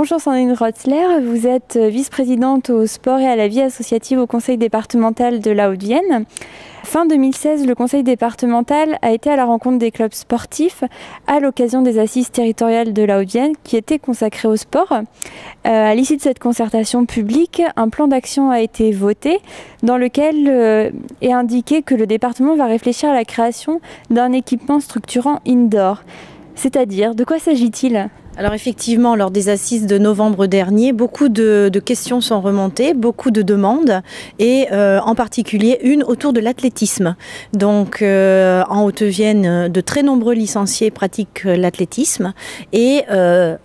Bonjour Sandrine Rotzler, vous êtes vice-présidente au sport et à la vie associative au conseil départemental de la Haute-Vienne. Fin 2016, le conseil départemental a été à la rencontre des clubs sportifs à l'occasion des assises territoriales de la Haute-Vienne qui étaient consacrées au sport. À l'issue de cette concertation publique, un plan d'action a été voté dans lequel est indiqué que le département va réfléchir à la création d'un équipement structurant indoor. C'est-à-dire, de quoi s'agit-il ? Alors effectivement, lors des assises de novembre dernier, beaucoup de questions sont remontées, beaucoup de demandes et en particulier une autour de l'athlétisme. Donc en Haute-Vienne, de très nombreux licenciés pratiquent l'athlétisme et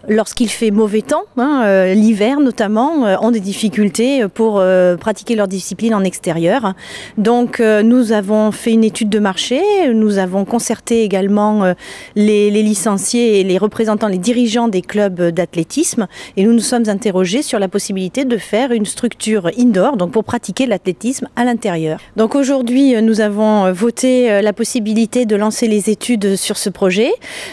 lorsqu'il fait mauvais temps, l'hiver notamment, ont des difficultés pour pratiquer leur discipline en extérieur. Donc nous avons fait une étude de marché, nous avons concerté également les licenciés et les représentants, les dirigeants des clubs d'athlétisme et nous nous sommes interrogés sur la possibilité de faire une structure indoor, donc pour pratiquer l'athlétisme à l'intérieur. Donc aujourd'hui, nous avons voté la possibilité de lancer les études sur ce projet.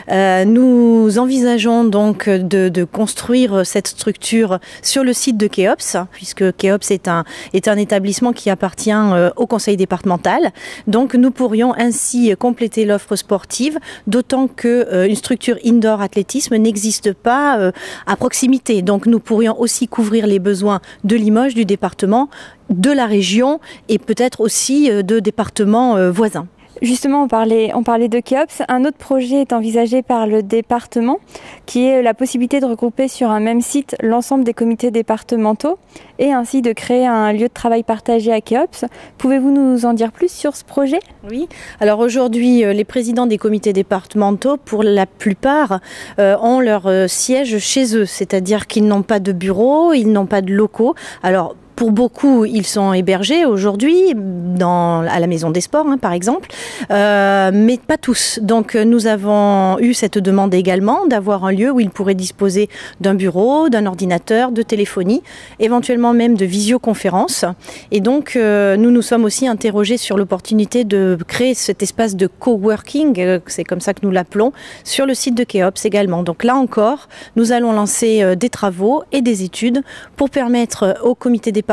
Nous envisageons donc de construire cette structure sur le site de Keops, puisque Keops est un établissement qui appartient au conseil départemental. Donc nous pourrions ainsi compléter l'offre sportive, d'autant qu'une structure indoor athlétisme n'existe pas à proximité. Donc nous pourrions aussi couvrir les besoins de Limoges, du département, de la région et peut-être aussi de départements voisins. Justement, on parlait de Keops. Un autre projet est envisagé par le département, qui est la possibilité de regrouper sur un même site l'ensemble des comités départementaux et ainsi de créer un lieu de travail partagé à Keops. Pouvez-vous nous en dire plus sur ce projet ? Oui. Alors aujourd'hui, les présidents des comités départementaux, pour la plupart, ont leur siège chez eux, c'est-à-dire qu'ils n'ont pas de bureau, ils n'ont pas de locaux. Alors, pour beaucoup, ils sont hébergés aujourd'hui à la Maison des Sports, par exemple, mais pas tous. Donc nous avons eu cette demande également d'avoir un lieu où ils pourraient disposer d'un bureau, d'un ordinateur, de téléphonie, éventuellement même de visioconférence. Et donc nous nous sommes aussi interrogés sur l'opportunité de créer cet espace de coworking, c'est comme ça que nous l'appelons, sur le site de Keops également. Donc là encore, nous allons lancer des travaux et des études pour permettre aux comités départementaux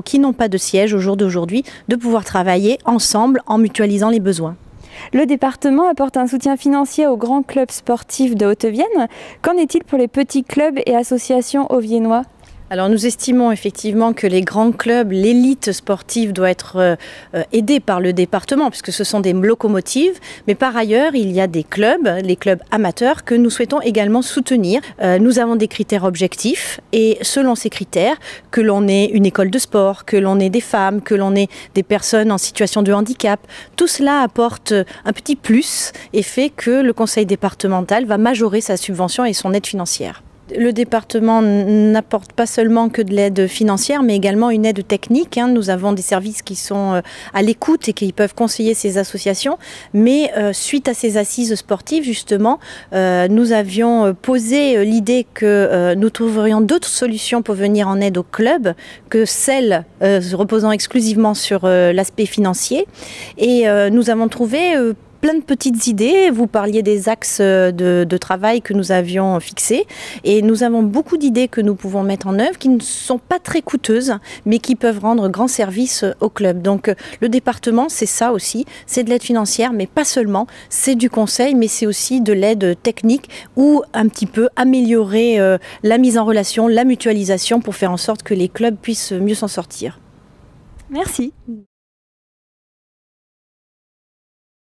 qui n'ont pas de siège au jour d'aujourd'hui de pouvoir travailler ensemble en mutualisant les besoins. Le département apporte un soutien financier aux grands clubs sportifs de Haute-Vienne. Qu'en est-il pour les petits clubs et associations haut-viennois ? Alors nous estimons effectivement que les grands clubs, l'élite sportive doit être aidée par le département puisque ce sont des locomotives. Mais par ailleurs, il y a des clubs, les clubs amateurs, que nous souhaitons également soutenir. Nous avons des critères objectifs et selon ces critères, que l'on ait une école de sport, que l'on ait des femmes, que l'on ait des personnes en situation de handicap, tout cela apporte un petit plus et fait que le conseil départemental va majorer sa subvention et son aide financière. Le département n'apporte pas seulement que de l'aide financière, mais également une aide technique. Nous avons des services qui sont à l'écoute et qui peuvent conseiller ces associations. Mais suite à ces assises sportives, justement, nous avions posé l'idée que nous trouverions d'autres solutions pour venir en aide aux clubs que celles reposant exclusivement sur l'aspect financier. Et nous avons trouvé plein de petites idées. Vous parliez des axes de travail que nous avions fixés et nous avons beaucoup d'idées que nous pouvons mettre en œuvre qui ne sont pas très coûteuses mais qui peuvent rendre grand service au club. Donc le département, c'est ça aussi, c'est de l'aide financière mais pas seulement, c'est du conseil mais c'est aussi de l'aide technique ou un petit peu améliorer la mise en relation, la mutualisation pour faire en sorte que les clubs puissent mieux s'en sortir. Merci.